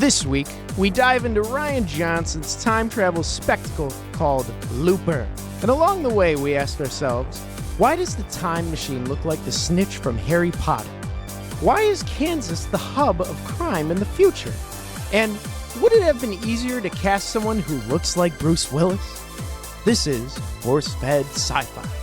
This week, we dive into Rian Johnson's time travel spectacle called Looper. And along the way, we asked ourselves, why does the time machine look like the snitch from Harry Potter? Why is Kansas the hub of crime in the future? And would it have been easier to cast someone who looks like Bruce Willis? This is Force-Fed Sci-Fi.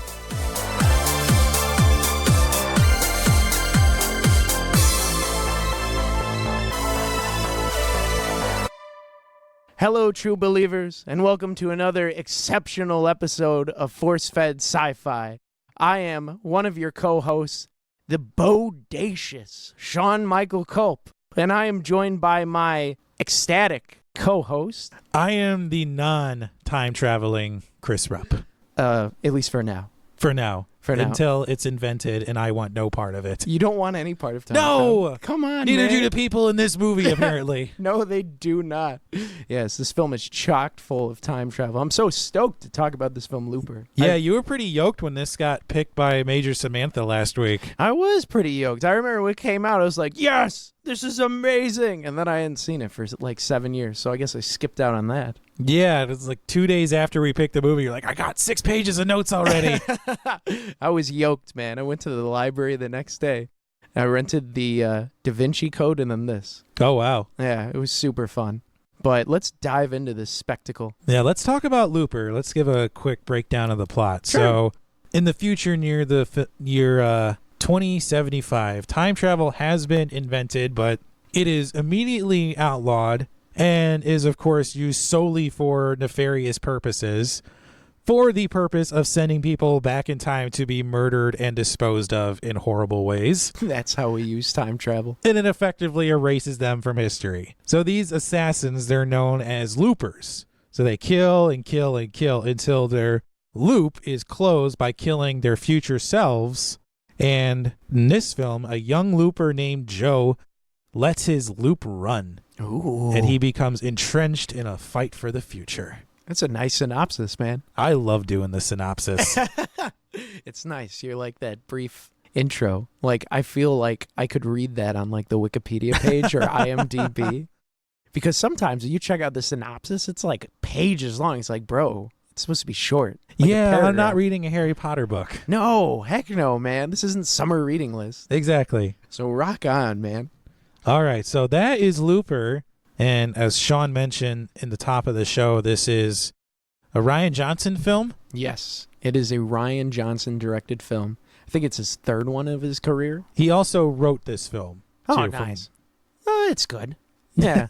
Hello, true believers, and welcome to another exceptional episode of Force-Fed Sci-Fi. I am one of your co-hosts, the bodacious Sean Michael Culp, and I am joined by my ecstatic co-host. I am the non-time traveling Chris Rupp. At least for now. For now. For now. Until it's invented and I want no part of it. You don't want any part of time. No! Come on, Neither man. do the people in this movie, apparently. No, they do not. Yes, this film is chock full of time travel. I'm so stoked to talk about this film, Looper. Yeah, you were pretty yoked when this got picked by Major Samantha last week. I was pretty yoked. I remember when it came out, I was like, yes, this is amazing. And then I hadn't seen it for like 7 years, so I guess I skipped out on that. Yeah, it was like 2 days after we picked the movie. You're like, I got 6 pages of notes already. I was yoked, man. I went to the library the next day. I rented the Da Vinci Code and then this. Oh, wow. Yeah, it was super fun. But let's dive into this spectacle. Yeah, let's talk about Looper. Let's give a quick breakdown of the plot. Sure. So, in the future near the year 2075, time travel has been invented, but it is immediately outlawed and is, of course, used solely for nefarious purposes, for the purpose of sending people back in time to be murdered and disposed of in horrible ways. That's how we use time travel. And it effectively erases them from history. So these assassins, they're known as loopers. So they kill and kill and kill until their loop is closed by killing their future selves. And in this film, a young looper named Joe lets his loop run. Ooh. And he becomes entrenched in a fight for the future. That's a nice synopsis, man. I love doing the synopsis. It's nice. You're like that brief intro. Like, I feel like I could read that on like the Wikipedia page or IMDb. Because sometimes when you check out the synopsis, it's like pages long. It's like, bro, it's supposed to be short. Like yeah, I'm not reading a Harry Potter book. No, heck no, man. This isn't summer reading list. Exactly. So rock on, man. All right, so that is Looper. And as Sean mentioned in the top of the show, this is a Rian Johnson film. Yes, it is a Rian Johnson directed film. I think it's his third one of his career. He also wrote this film. Oh, nice. It's good. Yeah.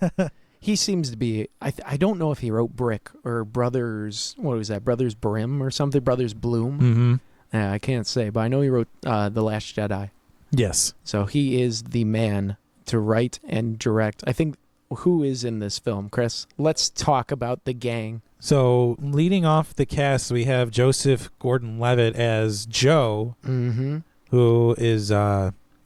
He seems to be, I don't know if he wrote Brick or Brothers, what was that, Brothers Brim or something, Brothers Bloom. Mm-hmm. Yeah, I can't say, but I know he wrote The Last Jedi. Yes. So he is the man to write and direct. I think, who is in this film, Chris? Let's talk about the gang. So leading off the cast, we have Joseph Gordon-Levitt as Joe, who is,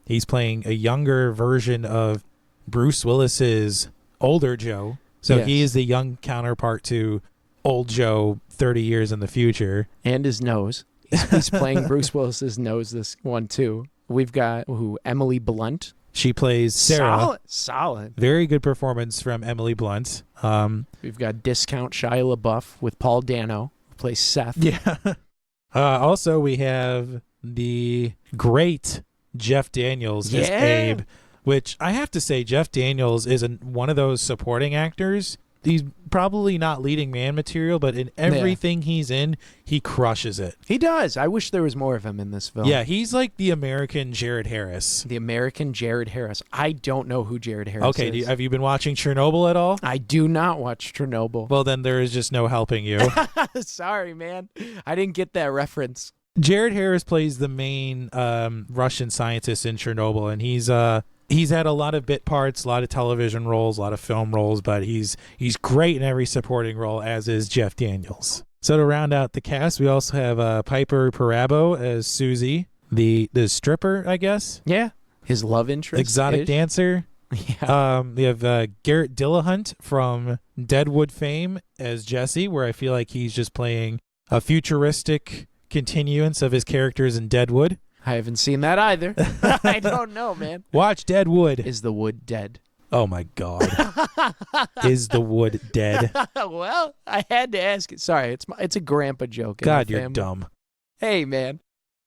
he's playing a younger version of Bruce Willis's older Joe. So Yes. he is the young counterpart to old Joe 30 years in the future. And his nose. He's playing Bruce Willis's nose this one, too. We've got, Emily Blunt. She plays Sarah. Solid. Very good performance from Emily Blunt. We've got discount Shia LaBeouf with Paul Dano, who plays Seth. Yeah. Also, we have the great Jeff Daniels as Abe, which I have to say, Jeff Daniels is one of those supporting actors. He's probably not leading man material, but in everything he's in, he crushes it. He does. I wish there was more of him in this film. Yeah, he's like the American Jared Harris. The American Jared Harris. I don't know who Jared Harris is. Okay, have you been watching Chernobyl at all? I do not watch Chernobyl. Well, then there is just no helping you. Sorry, man. I didn't get that reference. Jared Harris plays the main Russian scientist in Chernobyl, and he's had a lot of bit parts, a lot of television roles, a lot of film roles, but he's great in every supporting role, as is Jeff Daniels. So to round out the cast, we also have Piper Perabo as Susie, the stripper, I guess. Yeah. His love interest. Exotic dancer. Yeah. We have Garrett Dillahunt from Deadwood fame as Jesse, where I feel like he's just playing a futuristic continuance of his characters in Deadwood. I haven't seen that either. I don't know, man. Watch Deadwood. Is the wood dead? Oh my God. Is the wood dead? Well, I had to ask it. Sorry, it's a grandpa joke. in God, the you're family. dumb. Hey, man,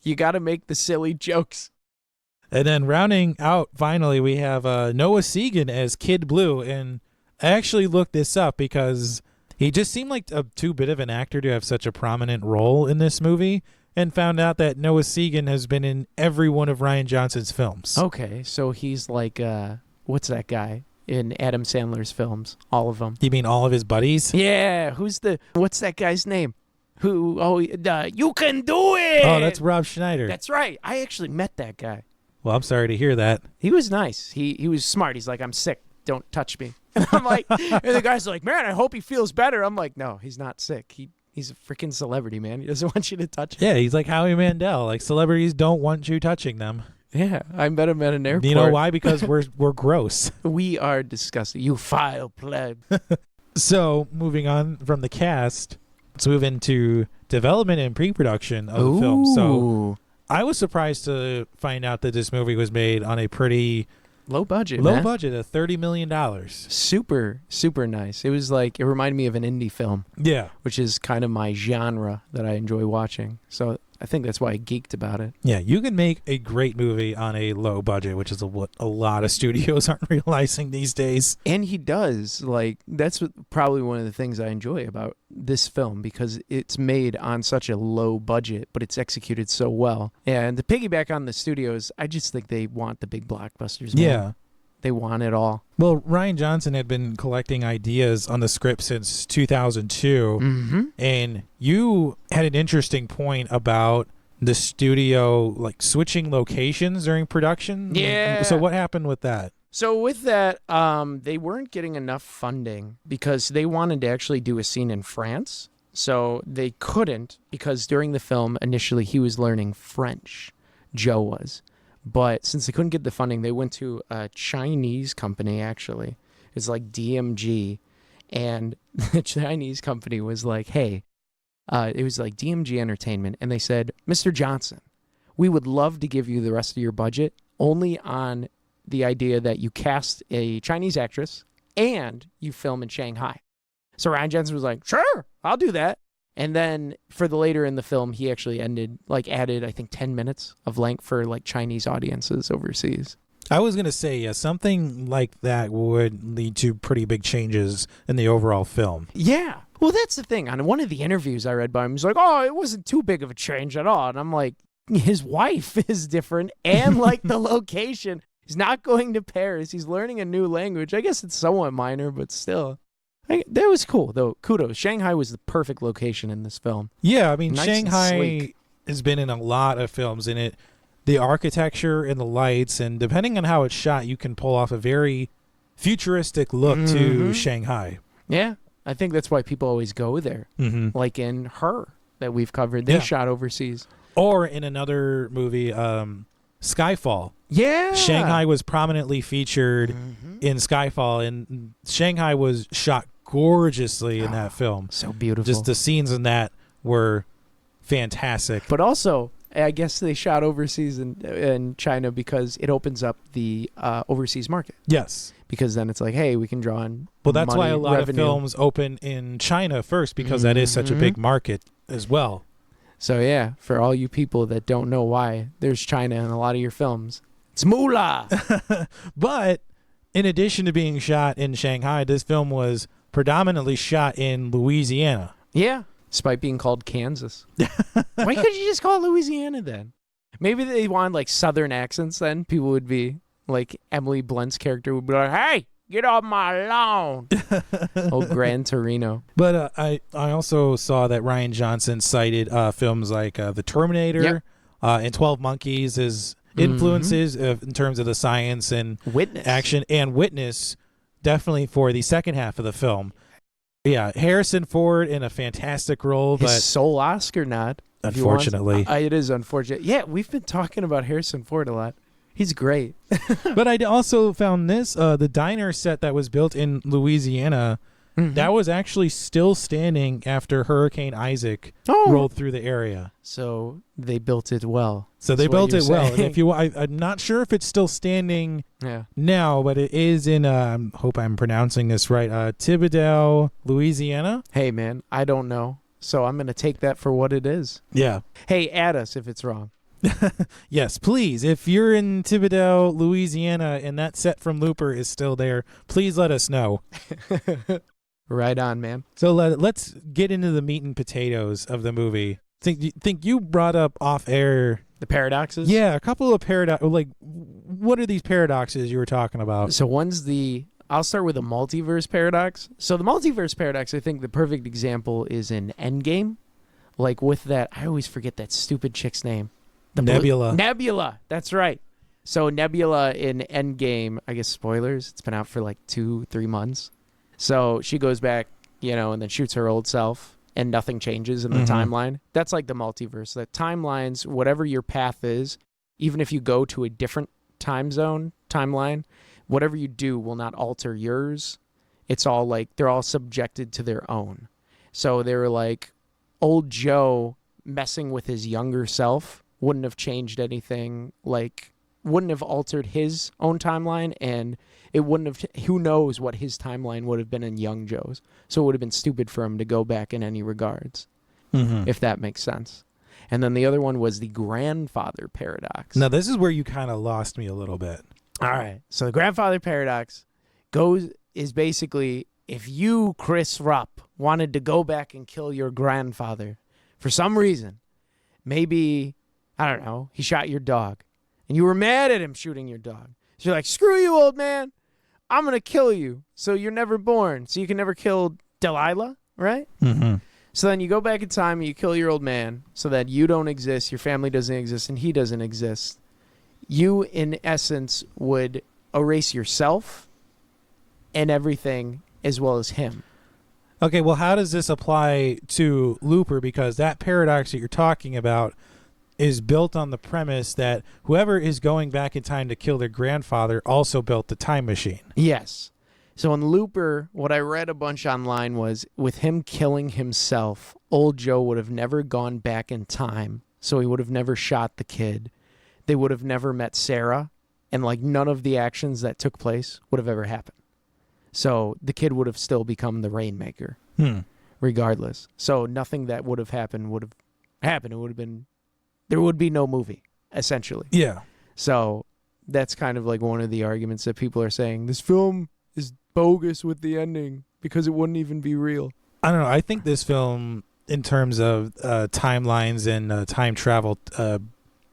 you got to make the silly jokes. And then rounding out, finally, we have Noah Segan as Kid Blue. And I actually looked this up because he just seemed like a too bit of an actor to have such a prominent role in this movie, and found out that Noah Segan has been in every one of Rian Johnson's films. Okay, so he's like, what's that guy in Adam Sandler's films? All of them. You mean all of his buddies? Yeah, what's that guy's name? You can do it! Oh, that's Rob Schneider. That's right. I actually met that guy. Well, I'm sorry to hear that. He was nice. He was smart. He's like, I'm sick. Don't touch me. And I'm like, and the guy's like, man, I hope he feels better. I'm like, no, he's not sick. He's a freaking celebrity, man. He doesn't want you to touch him. Yeah, he's like Howie Mandel. Like, celebrities don't want you touching them. Yeah, I met him at an airport. You know why? Because we're gross. We are disgusting. You vile pleb. So, moving on from the cast, let's move into development and pre-production of the film. So, I was surprised to find out that this movie was made on a pretty low budget, budget of $30 million. Super, super nice. It was like, it reminded me of an indie film. Yeah. Which is kind of my genre that I enjoy watching. So I think that's why I geeked about it. Yeah, you can make a great movie on a low budget, which is what a lot of studios aren't realizing these days. And he does. Like, that's probably one of the things I enjoy about this film, because it's made on such a low budget, but it's executed so well. And to piggyback on the studios, I just think they want the big blockbusters. Man. Yeah. They want it all. Well, Rian Johnson had been collecting ideas on the script since 2002. Mm-hmm. And you had an interesting point about the studio, like, switching locations during production. Yeah. So what happened with that? So with that, they weren't getting enough funding because they wanted to actually do a scene in France. So they couldn't, because during the film, initially he was learning French. Joe was. But since they couldn't get the funding, they went to a Chinese company, actually. It's like DMG. And the Chinese company was like, hey, it was like DMG Entertainment. And they said, Mr. Johnson, we would love to give you the rest of your budget only on the idea that you cast a Chinese actress and you film in Shanghai. So Rian Johnson was like, sure, I'll do that. And then for the later in the film, he actually added, I think, 10 minutes of length for like Chinese audiences overseas. I was going to say, yeah, something like that would lead to pretty big changes in the overall film. Yeah. Well, that's the thing. On one of the interviews I read by him, he's like, oh, it wasn't too big of a change at all. And I'm like, his wife is different, and like the location. He's not going to Paris. He's learning a new language. I guess it's somewhat minor, but still. That was cool, though. Kudos. Shanghai was the perfect location in this film. Yeah, I mean, Nice and Shanghai sleek. has been in a lot of films, and the architecture and the lights, and depending on how it's shot, you can pull off a very futuristic look to Shanghai. Yeah, I think that's why people always go there. Mm-hmm. Like in Her that we've covered. They Yeah. shot overseas. Or in another movie, Skyfall. Yeah. Shanghai was prominently featured in Skyfall, and Shanghai was shot gorgeously in that film. So beautiful. Just the scenes in that were fantastic. But also, I guess they shot overseas in China because it opens up the overseas market. Yes. Because then it's like, hey, we can draw on Well, that's money, why a lot revenue. of films open in China first, because that is such a big market as well. So yeah, for all you people that don't know why there's China in a lot of your films, it's moolah. But in addition to being shot in Shanghai, this film was predominantly shot in Louisiana. Yeah, despite being called Kansas. Why couldn't you just call it Louisiana then? Maybe they wanted like Southern accents then. People would be like, Emily Blunt's character would be like, hey, get off my lawn. Old Gran Torino. But I also saw that Rian Johnson cited films like The Terminator and 12 Monkeys as influences in terms of the science and Witness. action, and Witness definitely for the second half of the film. Yeah, Harrison Ford in a fantastic role, His but sole Oscar nod. if he wants. unfortunately. It is unfortunate. Yeah, we've been talking about Harrison Ford a lot. He's great. But I also found this, the diner set that was built in Louisiana that was actually still standing after Hurricane Isaac rolled through the area. So they built it well. So they built it well. And if you, I'm not sure if it's still standing now, but it is in, hope I'm pronouncing this right, Thibodaux, Louisiana. Hey, man, I don't know. So I'm going to take that for what it is. Yeah. Hey, add us if it's wrong. Yes, please. If you're in Thibodaux, Louisiana, and that set from Looper is still there, please let us know. Right on, man. So let's get into the meat and potatoes of the movie. Think you brought up off air the paradoxes? Yeah, a couple of paradoxes. Like, what are these paradoxes you were talking about? So I'll start with the multiverse paradox. So the multiverse paradox, I think the perfect example is in Endgame. Like with that, I always forget that stupid chick's name. Nebula. Nebula, that's right. So Nebula in Endgame, I guess spoilers, it's been out for like 2-3 months. So she goes back, and then shoots her old self, and nothing changes in the timeline. That's like the multiverse. The timelines, whatever your path is, even if you go to a different timeline, whatever you do will not alter yours. It's all like, they're all subjected to their own. So they were like, old Joe messing with his younger self wouldn't have changed anything, like wouldn't have altered his own timeline, and it wouldn't have, who knows what his timeline would have been in young Joe's. So it would have been stupid for him to go back in any regards, if that makes sense. And then the other one was the grandfather paradox. Now this is where you kind of lost me a little bit. All right. So the grandfather paradox is basically, if you, Chris Rupp, wanted to go back and kill your grandfather for some reason, maybe, I don't know, he shot your dog, and you were mad at him shooting your dog. So you're like, screw you, old man. I'm going to kill you so you're never born, so you can never kill Delilah, right? Mm-hmm. So then you go back in time and you kill your old man so that you don't exist, your family doesn't exist, and he doesn't exist. You, in essence, would erase yourself and everything as well as him. Okay, well, how does this apply to Looper? Because that paradox that you're talking about is built on the premise that whoever is going back in time to kill their grandfather also built the time machine. Yes. So in Looper, what I read a bunch online was, with him killing himself, old Joe would have never gone back in time, so he would have never shot the kid. They would have never met Sarah, and like none of the actions that took place would have ever happened. So the kid would have still become the Rainmaker, regardless. So nothing that would have happened would have happened. It would have been, there would be no movie, essentially. Yeah. So that's kind of like one of the arguments that people are saying. This film is bogus with the ending because it wouldn't even be real. I don't know. I think this film, in terms of timelines and time travel,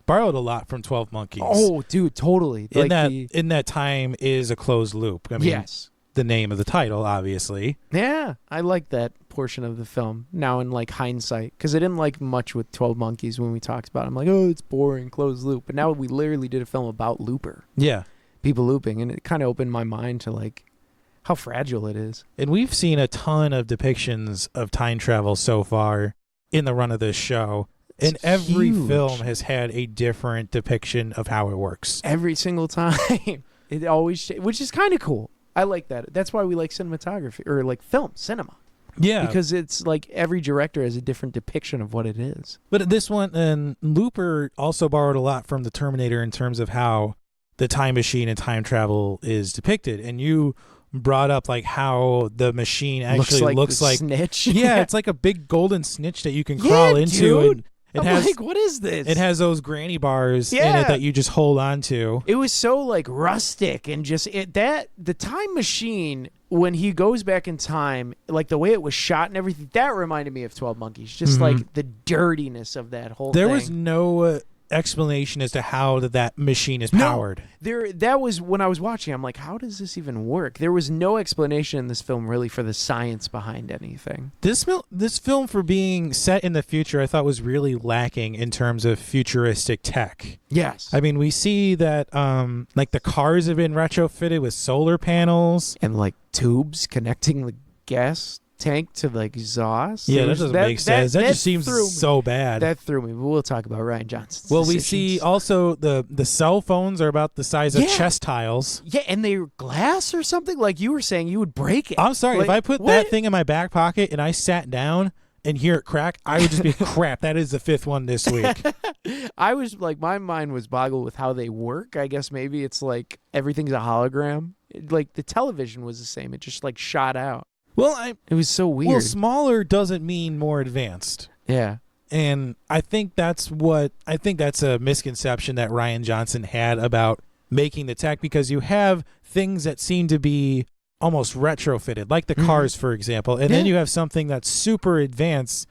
borrowed a lot from 12 Monkeys. Oh, dude, totally. In that time is a closed loop. I mean, yes. The name of the title, obviously. Yeah, I like that portion of the film now in like hindsight, because I didn't like much with 12 Monkeys when we talked about it. I'm like, oh, it's boring, closed loop. But now we literally did a film about Looper. Yeah. People looping, and it kind of opened my mind to like how fragile it is. And we've seen a ton of depictions of time travel so far in the run of this show. And every huge. film has had a different depiction of how it works. Every single time. It always, which is kind of cool. I like that. That's why we like cinematography, or like cinema. Yeah. Because it's like every director has a different depiction of what it is. But this one, and Looper also borrowed a lot from the Terminator in terms of how the time machine and time travel is depicted. And you brought up like how the machine actually looks like snitch. Yeah, it's like a big golden snitch that you can crawl into. Dude. And I'm like, what is this? It has those granny bars in it that you just hold on to. It was so like rustic, and just the time machine, when he goes back in time, like the way it was shot and everything, that reminded me of 12 Monkeys. Just like the dirtiness of that whole thing. There was no explanation as to how that machine is powered. That was when I was watching, I'm like, how does this even work? There was no explanation in this film really for the science behind anything. This film, for being set in the future, I thought was really lacking in terms of futuristic tech. Yes. I mean, we see that like the cars have been retrofitted with solar panels And like tubes connecting the gas tank to the exhaust. Yeah, that doesn't make sense. That just seems so bad. That threw me. But we'll talk about Ryan Johnson's Well, decisions. we see also the cell phones are about the size of chest tiles. Yeah, and they're glass or something. Like you were saying, you would break it. I'm sorry, like, if I put that thing in my back pocket and I sat down and hear it crack, I would just be crap. That is the 5th one this week. I was like, my mind was boggled with how they work. I guess maybe it's like everything's a hologram. Like the television was the same. It just like shot out. Well, it was so weird. Well, smaller doesn't mean more advanced. Yeah. And I think that's a misconception that Ryan Johnson had about making the tech, because you have things that seem to be almost retrofitted, like the cars, for example. And then you have something that's super advanced,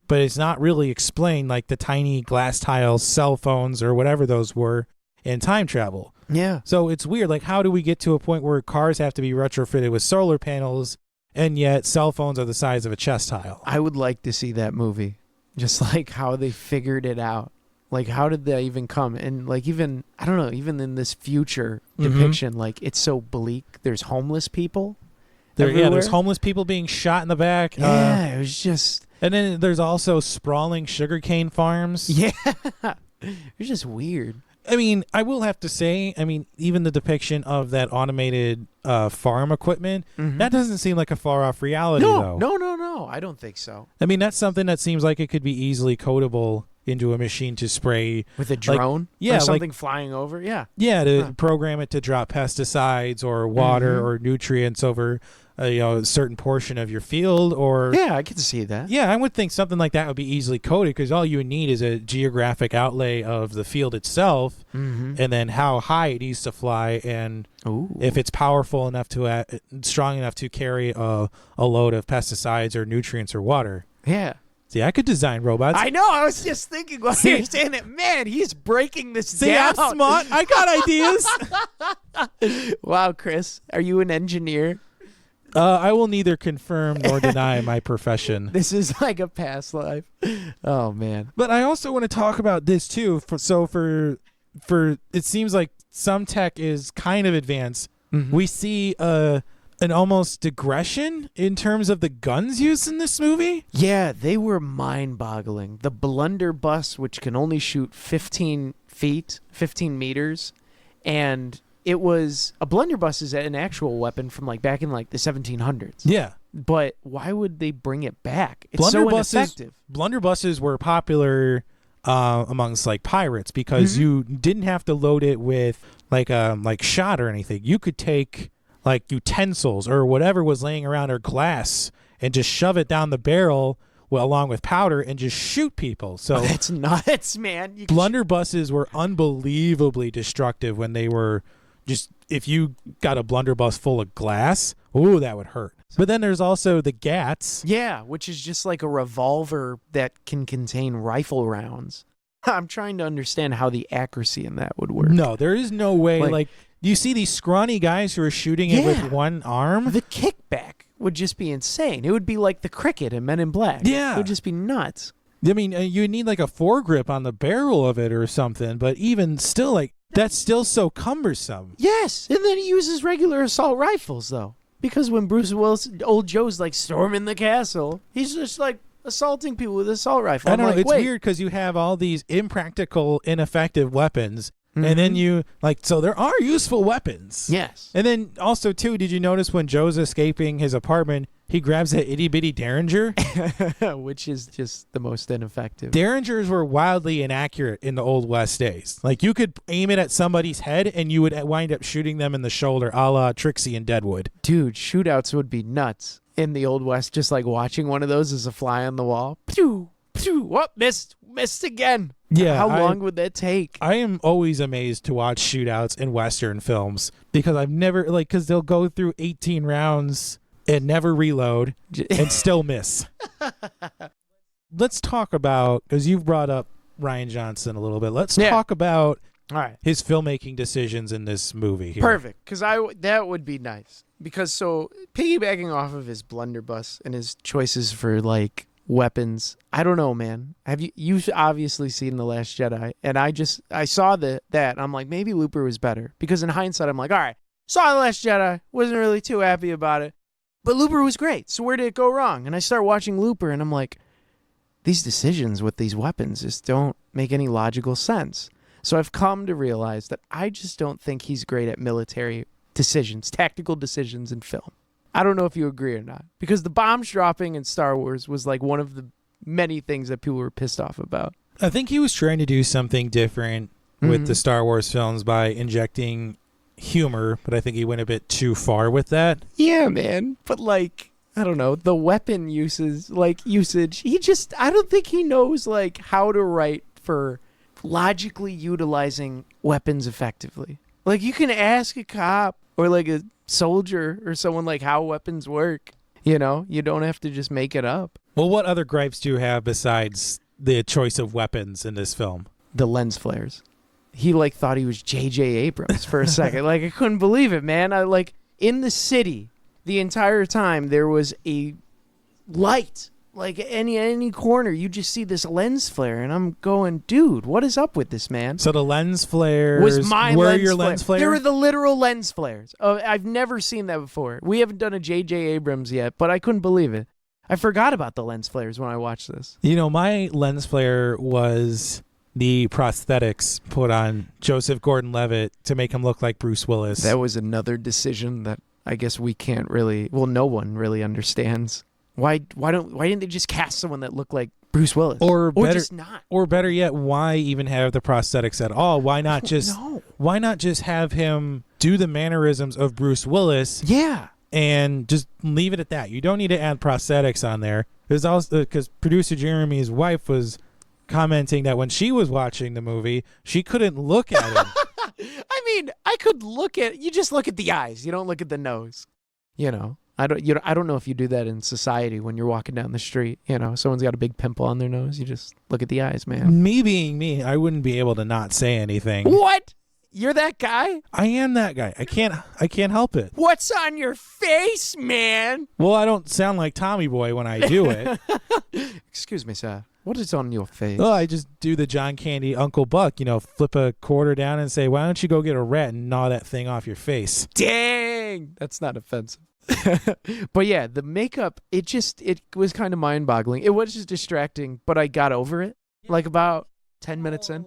but it's not really explained, like the tiny glass tiles, cell phones, or whatever those were in time travel. Yeah. So it's weird. Like, how do we get to a point where cars have to be retrofitted with solar panels, and yet cell phones are the size of a chest tile? I would like to see that movie. Just like how they figured it out. Like, how did that even come? And like, even, I don't know, even in this future depiction, like it's so bleak. There's homeless people. There's homeless people being shot in the back. Yeah, it was just. And then there's also sprawling sugarcane farms. Yeah. It was just weird. I mean, I will have to say, even the depiction of that automated farm equipment, that doesn't seem like a far-off reality, though. No. I don't think so. I mean, that's something that seems like it could be easily codable into a machine to spray. With a drone? Like, or something flying over? Yeah. Yeah, to program it to drop pesticides or water or nutrients over a certain portion of your field. Or yeah, I can see that. Yeah, I would think something like that would be easily coded, because all you need is a geographic outlay of the field itself, and then how high it needs to fly, and if it's powerful enough to strong enough to carry a load of pesticides or nutrients or water. Yeah. See, I could design robots. I know. I was just thinking while you were saying it. Man, he's breaking this down. See, I'm smart. I got ideas. Wow, Chris. Are you an engineer? I will neither confirm nor deny my profession. This is like a past life. Oh, man. But I also want to talk about this, too. For it seems like some tech is kind of advanced. We see an almost digression in terms of the guns used in this movie. Yeah, they were mind-boggling. The blunderbuss, which can only shoot 15 meters, and it was a blunderbuss is an actual weapon from like back in like the 1700s. Yeah. But why would they bring it back? It's so ineffective. Blunderbusses were popular amongst like pirates, because you didn't have to load it with like shot or anything. You could take like utensils or whatever was laying around, or glass, and just shove it down the barrel along with powder and just shoot people. So that's nuts, man. Blunderbusses were unbelievably destructive when they were just, if you got a blunderbuss full of glass, ooh, that would hurt. But then there's also the GATs. Yeah, which is just like a revolver that can contain rifle rounds. I'm trying to understand how the accuracy in that would work. No, there is no way. Like you see these scrawny guys who are shooting it with one arm. The kickback would just be insane. It would be like the cricket in Men in Black. Yeah. It would just be nuts. I mean, you need like a foregrip on the barrel of it or something, but even still, like, that's still so cumbersome. Yes, and then he uses regular assault rifles, though. Because when Bruce Willis, old Joe's like storming the castle, he's just like assaulting people with assault rifle. I don't know. It's weird because you have all these impractical, ineffective weapons. And then you, like, so there are useful weapons. Yes. And then also, too, did you notice when Joe's escaping his apartment, he grabs that itty-bitty Derringer? Which is just the most ineffective. Derringers were wildly inaccurate in the Old West days. Like, you could aim it at somebody's head, and you would wind up shooting them in the shoulder, a la Trixie and Deadwood. Dude, shootouts would be nuts in the Old West, just like watching one of those as a fly on the wall. Pew! Pew! Whoop! Missed again. Yeah. How long would that take? I am always amazed to watch shootouts in Western films, because I've never, like, because they'll go through 18 rounds and never reload and still miss. Let's talk about, because you've brought up Ryan Johnson a little bit, let's talk about his filmmaking decisions in this movie here. Perfect, because that would be nice. Because so piggybacking off of his blunderbuss and his choices for like weapons, I don't know, man. You've obviously seen The Last Jedi, and I saw that and I'm like, maybe Looper was better, because in hindsight I'm like, all right, saw The Last Jedi, wasn't really too happy about it. But Looper was great. So where did it go wrong? And I start watching Looper, and I'm like, these decisions with these weapons just don't make any logical sense. So I've come to realize that I just don't think he's great at military decisions, tactical decisions in film. I don't know if you agree or not, because the bombs dropping in Star Wars was like one of the many things that people were pissed off about. I think he was trying to do something different with the Star Wars films by injecting humor, but I think he went a bit too far with that. Yeah, man. But like, I don't know, the weapon usage, I don't think he knows like how to write for logically utilizing weapons effectively. Like, you can ask a cop or like a soldier or someone like how weapons work. You know, you don't have to just make it up. Well, what other gripes do you have besides the choice of weapons in this film? The lens flares. He like thought he was J.J. Abrams for a second. Like, I couldn't believe it, man. I like in the city the entire time there was a light. Like any corner, you just see this lens flare, and I'm going, dude, what is up with this, man? So the lens flares was my were lens your flare. lens flare? They were the literal lens flares. I've never seen that before. We haven't done a J.J. Abrams yet, but I couldn't believe it. I forgot about the lens flares when I watched this. You know, my lens flare was the prosthetics put on Joseph Gordon-Levitt to make him look like Bruce Willis. That was another decision that I guess we can't really, well, no one really understands. Why didn't they just cast someone that looked like Bruce Willis? Or just not. Or better yet, why even have the prosthetics at all? Why not just why not just have him do the mannerisms of Bruce Willis? Yeah. And just leave it at that. You don't need to add prosthetics on there. There's also because producer Jeremy's wife was commenting that when she was watching the movie, she couldn't look at him. I mean, I could you just look at the eyes. You don't look at the nose. You know. I don't know if you do that in society when you're walking down the street. You know, someone's got a big pimple on their nose. You just look at the eyes, man. Me being me, I wouldn't be able to not say anything. What? You're that guy? I am that guy. I can't help it. What's on your face, man? Well, I don't sound like Tommy Boy when I do it. Excuse me, sir. What is on your face? Oh, I just do the John Candy Uncle Buck, flip a quarter down and say, why don't you go get a rat and gnaw that thing off your face? Dang! That's not offensive. But yeah, the makeup, it was kind of mind-boggling. It was just distracting, but I got over it like about 10 minutes in.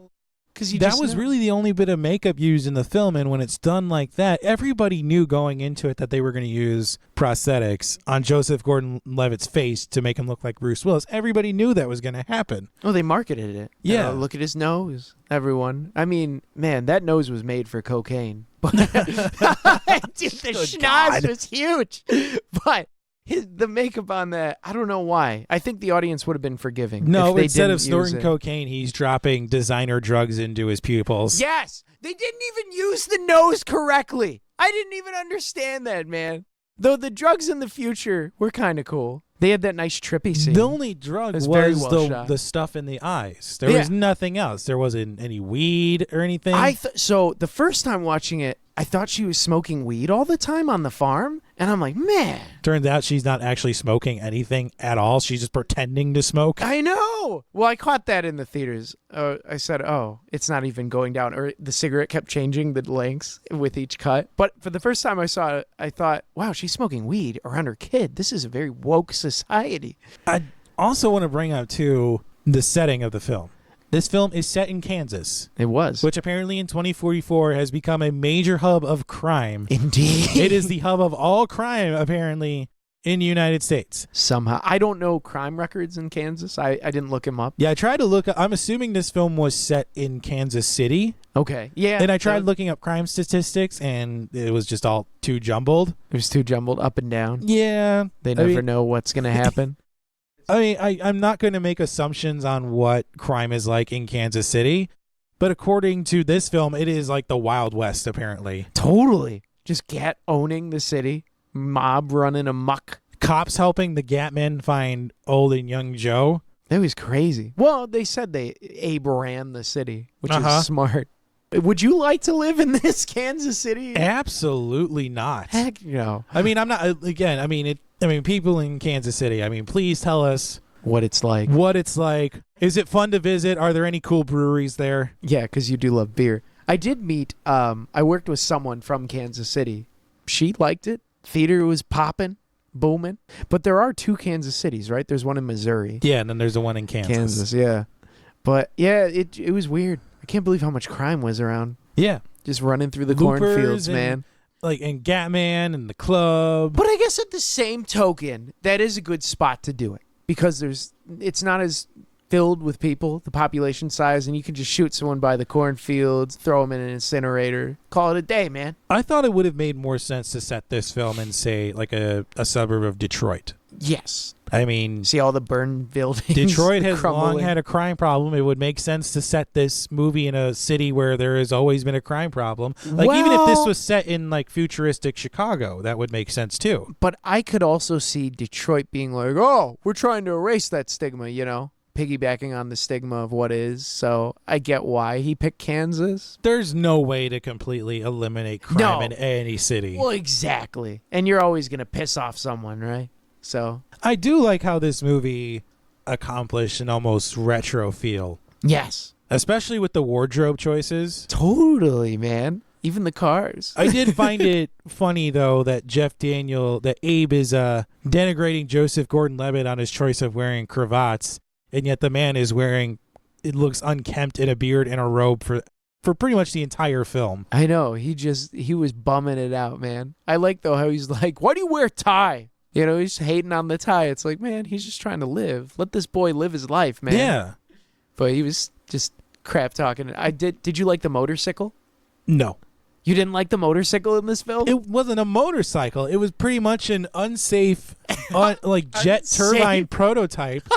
That was really the only bit of makeup used in the film, and when it's done like that, everybody knew going into it that they were going to use prosthetics on Joseph Gordon-Levitt's face to make him look like Bruce Willis. Everybody knew that was going to happen. Oh, they marketed it. Yeah. Look at his nose, everyone. I mean, man, that nose was made for cocaine. But dude, the schnoz was huge. But the makeup on that, I don't know why. I think the audience would have been forgiving. No, if they instead didn't of snorting use it. cocaine, he's dropping designer drugs into his pupils. Yes, they didn't even use the nose correctly. I didn't even understand that, man. Though the drugs in the future were kind of cool. They had that nice trippy scene. The only drug was very well shot. the stuff in the eyes. There was nothing else. There wasn't any weed or anything. So the first time watching it, I thought she was smoking weed all the time on the farm. And I'm like, man. Turns out she's not actually smoking anything at all. She's just pretending to smoke. I know. Well, I caught that in the theaters. I said, oh, it's not even going down. Or the cigarette kept changing the lengths with each cut. But for the first time I saw it, I thought, wow, she's smoking weed around her kid. This is a very woke society. I also want to bring up, too, the setting of the film. This film is set in Kansas. It was. Which apparently in 2044 has become a major hub of crime. Indeed. It is the hub of all crime, apparently, in the United States. Somehow. I don't know crime records in Kansas. I didn't look him up. Yeah, I tried to look up. I'm assuming this film was set in Kansas City. Okay. Yeah. And I tried looking up crime statistics, and it was just all too jumbled. It was too jumbled up and down. Yeah. They never know what's going to happen. I mean, I'm not going to make assumptions on what crime is like in Kansas City, but according to this film, it is like the Wild West, apparently. Totally. Just Gat owning the city, mob running amok. Cops helping the Gatmen find old and young Joe. That was crazy. Well, they said Abe ran the city, which is smart. Would you like to live in this Kansas City? Absolutely not. Heck no. I mean, I'm not, again, I mean, people in Kansas City, I mean, please tell us what it's like. Is it fun to visit? Are there any cool breweries there? Yeah, because you do love beer. I did meet, I worked with someone from Kansas City. She liked it. Theater was popping. booming. But there are 2 Kansas cities, right? There's one in Missouri. Yeah, and then there's the one in Kansas. Yeah. But yeah, it was weird. I can't believe how much crime was around. Yeah. Just running through the Loopers cornfields, and, man. Like, and Gatman and the club. But I guess at the same token, that is a good spot to do it. Because it's not as filled with people, the population size, and you can just shoot someone by the cornfields, throw them in an incinerator, call it a day, man. I thought it would have made more sense to set this film in, say, like a suburb of Detroit. Yes. I mean, see all the burned buildings. Detroit has crumbling. long had a crime problem. It would make sense to set this movie in a city where there has always been a crime problem. Like, even if this was set in like futuristic Chicago, that would make sense too. But I could also see Detroit being like, oh, we're trying to erase that stigma, you know? Piggybacking on the stigma of what is. So I get why he picked Kansas. There's no way to completely eliminate crime in any city. Well, exactly. And you're always going to piss off someone, right? So I do like how this movie accomplished an almost retro feel. Yes. Especially with the wardrobe choices. Totally, man. Even the cars. I did find it funny, though, that that Abe is denigrating Joseph Gordon-Levitt on his choice of wearing cravats. And yet the man is wearing, it looks unkempt in a beard and a robe for pretty much the entire film. I know. He was bumming it out, man. I like, though, how he's like, why do you wear a tie? You know, he's hating on the tie. It's like, man, he's just trying to live. Let this boy live his life, man. Yeah. But he was just crap talking. Did you like the motorcycle? No. You didn't like the motorcycle in this film? It wasn't a motorcycle. It was pretty much an unsafe, jet turbine prototype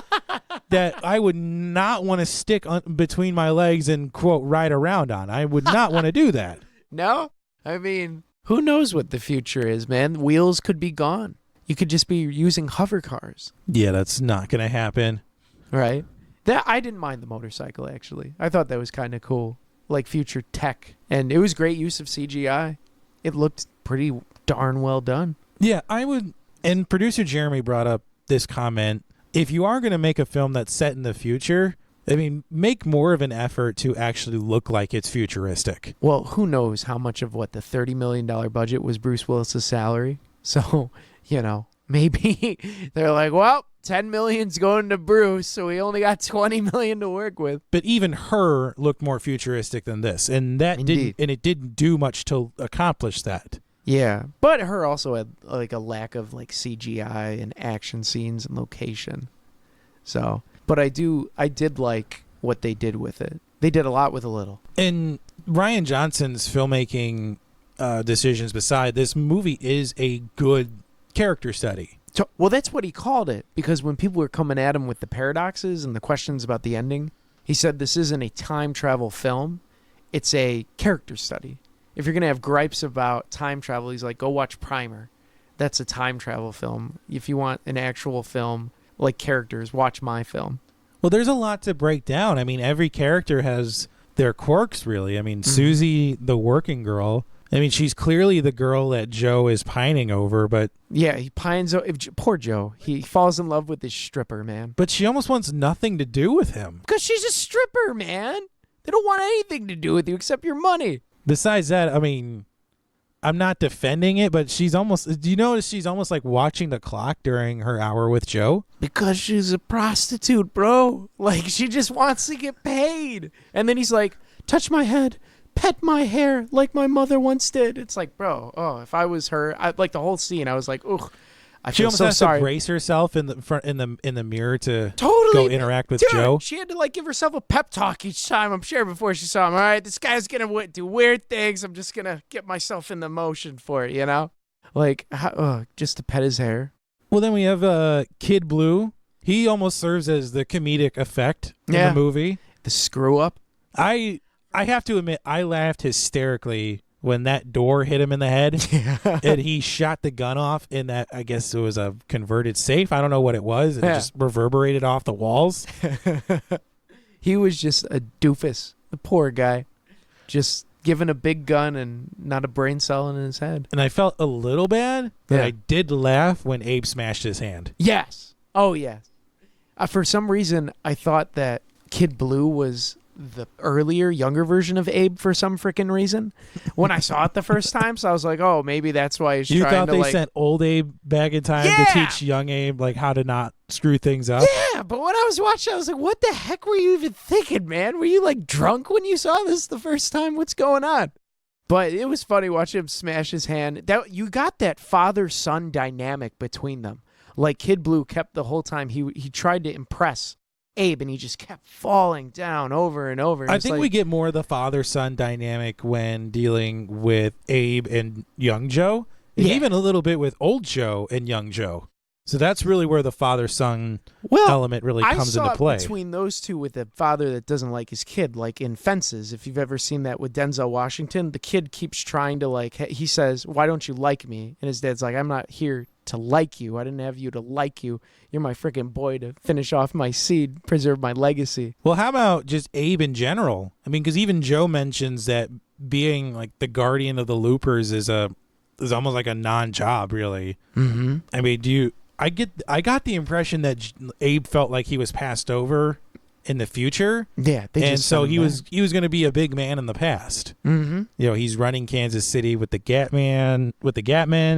that I would not want to stick between my legs and, quote, ride around on. I would not want to do that. No? I mean, who knows what the future is, man? Wheels could be gone. You could just be using hover cars. Yeah, that's not going to happen. Right? I didn't mind the motorcycle, actually. I thought that was kind of cool. Like future tech. And it was great use of CGI. It looked pretty darn well done. Yeah, I would. And producer Jeremy brought up this comment. If you are going to make a film that's set in the future, I mean, make more of an effort to actually look like it's futuristic. Well, who knows how much of the $30 million budget was Bruce Willis's salary? So, you know, maybe they're like, well, 10 million's going to Bruce, so we only got 20 million to work with. But even her looked more futuristic than this, and it didn't do much to accomplish that. Yeah, but her also had like a lack of like CGI and action scenes and location. So, but I did like what they did with it. They did a lot with a little. And Rian Johnson's filmmaking decisions beside, this movie is a good character study. Well, that's what he called it, because when people were coming at him with the paradoxes and the questions about the ending, he said this isn't a time travel film, it's a character study. If you're going to have gripes about time travel, he's like, go watch Primer. That's a time travel film. If you want an actual film like characters, watch my film. Well, there's a lot to break down. I mean, every character has their quirks, really. I mean, Susie, the working girl, I mean, she's clearly the girl that Joe is pining over, but... Yeah, he pines... Poor Joe. He falls in love with this stripper, man. But she almost wants nothing to do with him. Because she's a stripper, man. They don't want anything to do with you except your money. Besides that, I mean, I'm not defending it, but she's almost... Do you notice she's almost like watching the clock during her hour with Joe? Because she's a prostitute, bro. Like, she just wants to get paid. And then he's like, touch my head. Pet my hair like my mother once did. It's like, bro, if I was her, like the whole scene, I was like, ugh, I feel so sorry. She almost has to brace herself in the mirror to totally go interact with Dude, Joe. She had to like give herself a pep talk each time, I'm sure, before she saw him. All right, this guy's gonna do weird things. I'm just gonna get myself in the motion for it, you know, like just to pet his hair. Well, then we have Kid Blue. He almost serves as the comedic effect in the movie. The screw up. I have to admit, I laughed hysterically when that door hit him in the head and he shot the gun off in that, I guess it was a converted safe. I don't know what it was. And it just reverberated off the walls. He was just a doofus. The poor guy. Just given a big gun and not a brain cell in his head. And I felt a little bad, but I did laugh when Abe smashed his hand. Yes. Oh, yes. For some reason, I thought that Kid Blue was the earlier, younger version of Abe for some freaking reason when I saw it the first time. So I was like, oh, maybe that's why he's You trying thought to they like... sent old Abe back in time to teach young Abe like how to not screw things up? Yeah, but when I was watching, I was like, what the heck were you even thinking, man? Were you like drunk when you saw this the first time? What's going on? But it was funny watching him smash his hand. That you got that father-son dynamic between them. Like Kid Blue kept the whole time, he tried to impress Abe, and he just kept falling down over and over. And I think we get more of the father-son dynamic when dealing with Abe and young Joe, and even a little bit with old Joe and young Joe. So that's really where the father-son element really comes into play. I saw it between those two with a father that doesn't like his kid, like in Fences. If you've ever seen that with Denzel Washington, the kid keeps trying to like, he says, why don't you like me? And his dad's like, I'm not here to like you. I didn't have you to like you. You're my freaking boy to finish off my seed, preserve my legacy. Well, how about just Abe in general? I mean, because even Joe mentions that being like the guardian of the Loopers is almost like a non-job, really. Mm-hmm. I mean, I got the impression that Abe felt like he was passed over in the future. Yeah, and so he was going to be a big man in the past. Mm-hmm. You know, he's running Kansas City with the Gatman,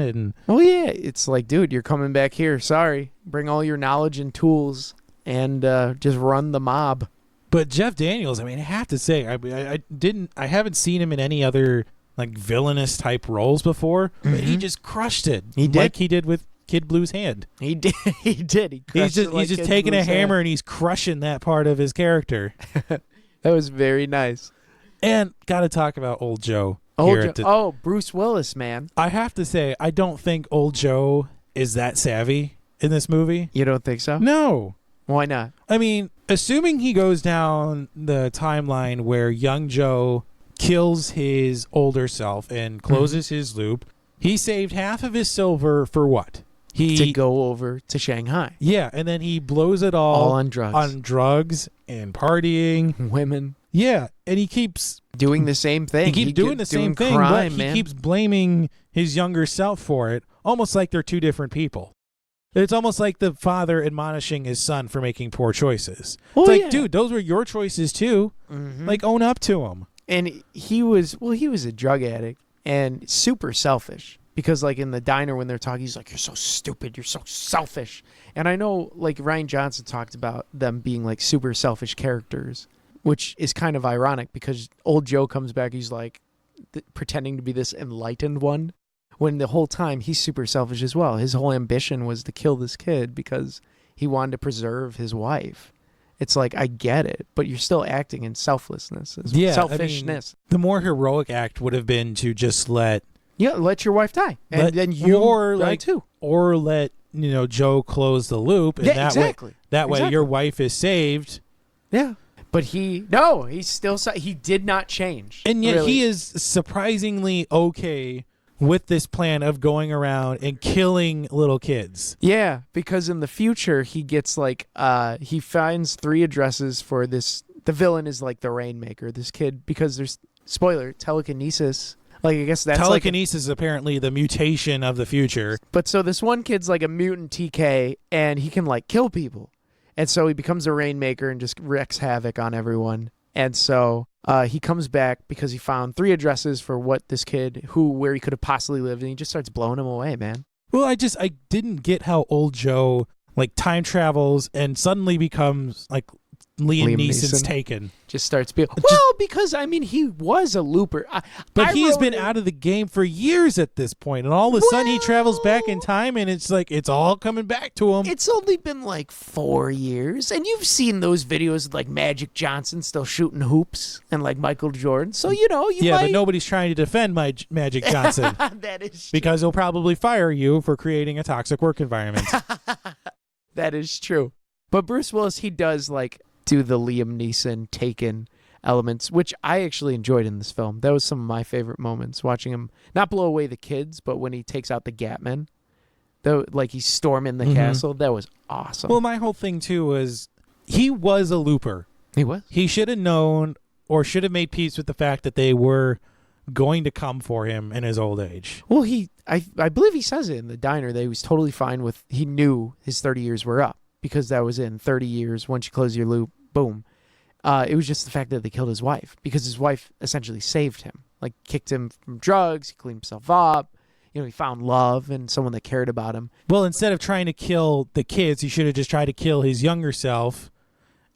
and oh yeah, it's like, dude, you're coming back here. Sorry, bring all your knowledge and tools and just run the mob. But Jeff Daniels, I mean, I have to say, I haven't seen him in any other like villainous type roles before, but he just crushed it. He did, like he did with Kid Blue's hand. He did. He did. He's just taking a hammer and he's crushing that part of his character. That was very nice. And got to talk about old Joe. Bruce Willis, man. I have to say, I don't think old Joe is that savvy in this movie. You don't think so? No. Why not? I mean, assuming he goes down the timeline where young Joe kills his older self and closes his loop, he saved half of his silver for what? To go over to Shanghai. Yeah, and then he blows it all on drugs. On drugs and partying. Women. Yeah, and he keeps doing the same thing. He keeps doing the same thing, crime, but he keeps blaming his younger self for it, almost like they're two different people. It's almost like the father admonishing his son for making poor choices. It's like, dude, those were your choices too. Mm-hmm. Like, own up to them. And he was a drug addict and super selfish. Because, like, in the diner when they're talking, he's like, you're so stupid, you're so selfish. And I know, like, Ryan Johnson talked about them being, like, super selfish characters, which is kind of ironic because old Joe comes back, he's, like, pretending to be this enlightened one, when the whole time he's super selfish as well. His whole ambition was to kill this kid because he wanted to preserve his wife. It's like, I get it, but you're still acting in selflessness, selfishness. I mean, the more heroic act would have been to just let your wife die, and then you die too, or let Joe close the loop, and that way your wife is saved. Yeah, but he did not change, and yet he is surprisingly okay with this plan of going around and killing little kids. Yeah, because in the future he gets like he finds 3 addresses for this. The villain is like the Rainmaker, this kid, because there's telekinesis. Like, I guess that's telekinesis is apparently the mutation of the future. But so this one kid's like a mutant TK, and he can like kill people, and so he becomes a Rainmaker and just wreaks havoc on everyone. And so he comes back because he found 3 addresses for what this kid where he could have possibly lived, and he just starts blowing them away, man. Well, I didn't get how old Joe like time travels and suddenly becomes like Liam Neeson's Taken. Just starts being... because, I mean, he was a looper. But he has been out of the game for years at this point, and all of a sudden he travels back in time, and it's like, it's all coming back to him. It's only been like 4 years, and you've seen those videos of like Magic Johnson still shooting hoops, and like Michael Jordan, so but nobody's trying to defend Magic Johnson. That is true. Because he'll probably fire you for creating a toxic work environment. That is true. But Bruce Willis, he does like do the Liam Neeson Taken elements, which I actually enjoyed in this film. That was some of my favorite moments, watching him not blow away the kids, but when he takes out the Gatman, like he's storming the castle. That was awesome. Well, my whole thing too was he was a looper. He was. He should have known or should have made peace with the fact that they were going to come for him in his old age. Well, I believe he says it in the diner that he was totally fine with. He knew his 30 years were up because that was in 30 years. Once you close your loop, boom. It was just the fact that they killed his wife because his wife essentially saved him, like kicked him from drugs. He cleaned himself up. He found love and someone that cared about him. Well, instead of trying to kill the kids, he should have just tried to kill his younger self,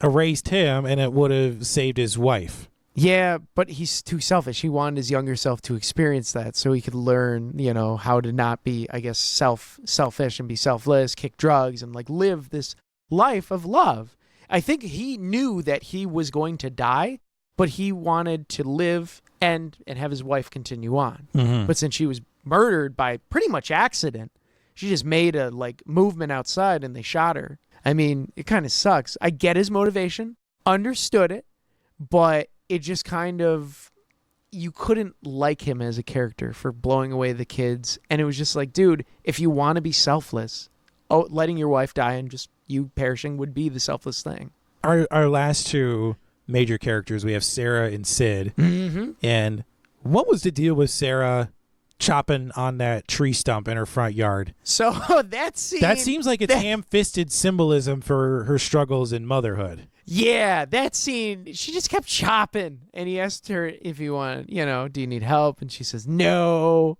erased him, and it would have saved his wife. Yeah, but he's too selfish. He wanted his younger self to experience that so he could learn, how to not be, I guess, selfish and be selfless, kick drugs, and like live this life of love. I think he knew that he was going to die, but he wanted to live and have his wife continue on. Mm-hmm. But since she was murdered by pretty much accident, she just made a movement outside and they shot her. I mean, it kind of sucks. I get his motivation, understood it, but it just kind of, you couldn't like him as a character for blowing away the kids. And it was just like, dude, if you want to be selfless, letting your wife die and just you perishing would be the selfless thing. Our last two major characters, we have Sarah and Sid. Mm-hmm. And what was the deal with Sarah chopping on that tree stump in her front yard? So that scene... That seems like it's ham-fisted symbolism for her struggles in motherhood. Yeah, that scene, she just kept chopping. And he asked her if he wanted, do you need help? And she says, no,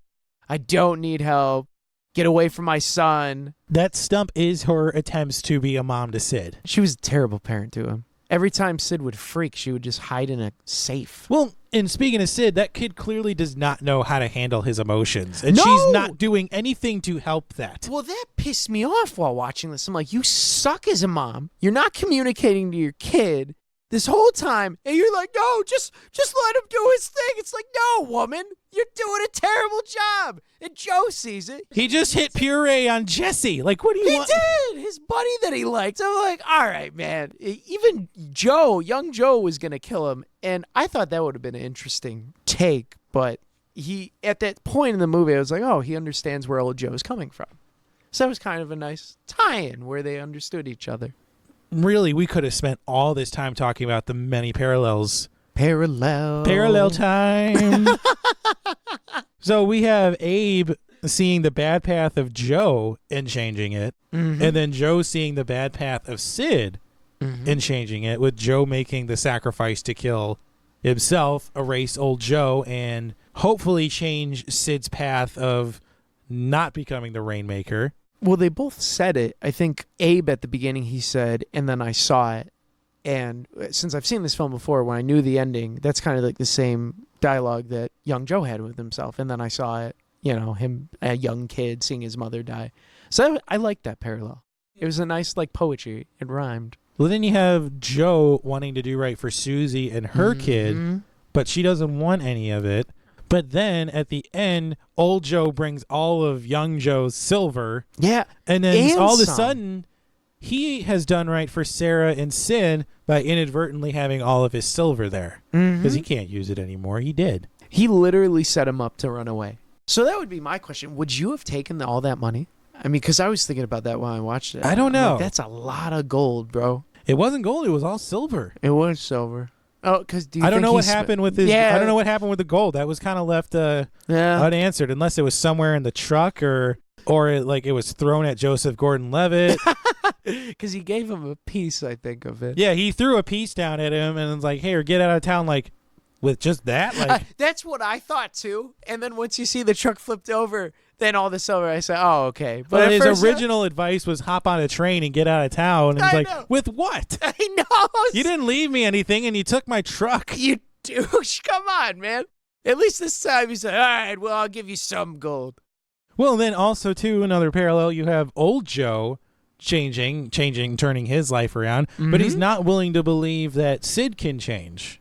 I don't need help. Get away from my son. That stump is her attempts to be a mom to Sid. She was a terrible parent to him. Every time Sid would freak, she would just hide in a safe. Well, and speaking of Sid, that kid clearly does not know how to handle his emotions. And No! she's not doing anything to help that. Well, that pissed me off while watching this. I'm like, you suck as a mom. You're not communicating to your kid this whole time. And you're like, no, just let him do his thing. It's like, no, woman, you're doing a terrible job. And Joe sees it. He just hit puree on Jesse. Like, what do you want? He did. His buddy that he liked. I'm like, all right, man. Even young Joe was going to kill him. And I thought that would have been an interesting take. But at that point in the movie, I was like, oh, he understands where old Joe's coming from. So that was kind of a nice tie-in where they understood each other. Really, we could have spent all this time talking about the many parallels. Parallel time. So we have Abe seeing the bad path of Joe and changing it. Mm-hmm. And then Joe seeing the bad path of Sid and changing it, with Joe making the sacrifice to kill himself, erase old Joe, and hopefully change Sid's path of not becoming the Rainmaker. Well, they both said it. I think Abe at the beginning, he said, and then I saw it. And since I've seen this film before, when I knew the ending, that's kind of like the same dialogue that young Joe had with himself. And then I saw it, him, a young kid, seeing his mother die. So I liked that parallel. It was a nice, poetry. It rhymed. Well, then you have Joe wanting to do right for Susie and her kid, but she doesn't want any of it. But then at the end, old Joe brings all of young Joe's silver. Yeah. And then all of a some. sudden, he has done right for Sarah and Sid by inadvertently having all of his silver there. Because he can't use it anymore. He did. He literally set him up to run away. So that would be my question. Would you have taken all that money? I mean, because I was thinking about that while I watched it. I don't know. That's a lot of gold, bro. It wasn't gold. It was all silver. It was silver. Oh, because I don't know what happened with his. Yeah. I don't know what happened with the gold. That was kind of left unanswered, unless it was somewhere in the truck or it was thrown at Joseph Gordon-Levitt. Because he gave him a piece, I think, of it. Yeah, he threw a piece down at him and was like, "Hey, get out of town!" Like, with just that. Like, that's what I thought too. And then once you see the truck flipped over, then all the silver, I said, "Oh, okay." But his original advice was hop on a train and get out of town. And he's like, "With what? I know. You didn't leave me anything, and you took my truck. You douche! Come on, man. At least this time he said, "All right, well, I'll give you some gold." Well, then also too, another parallel, you have old Joe changing, turning his life around, but he's not willing to believe that Sid can change.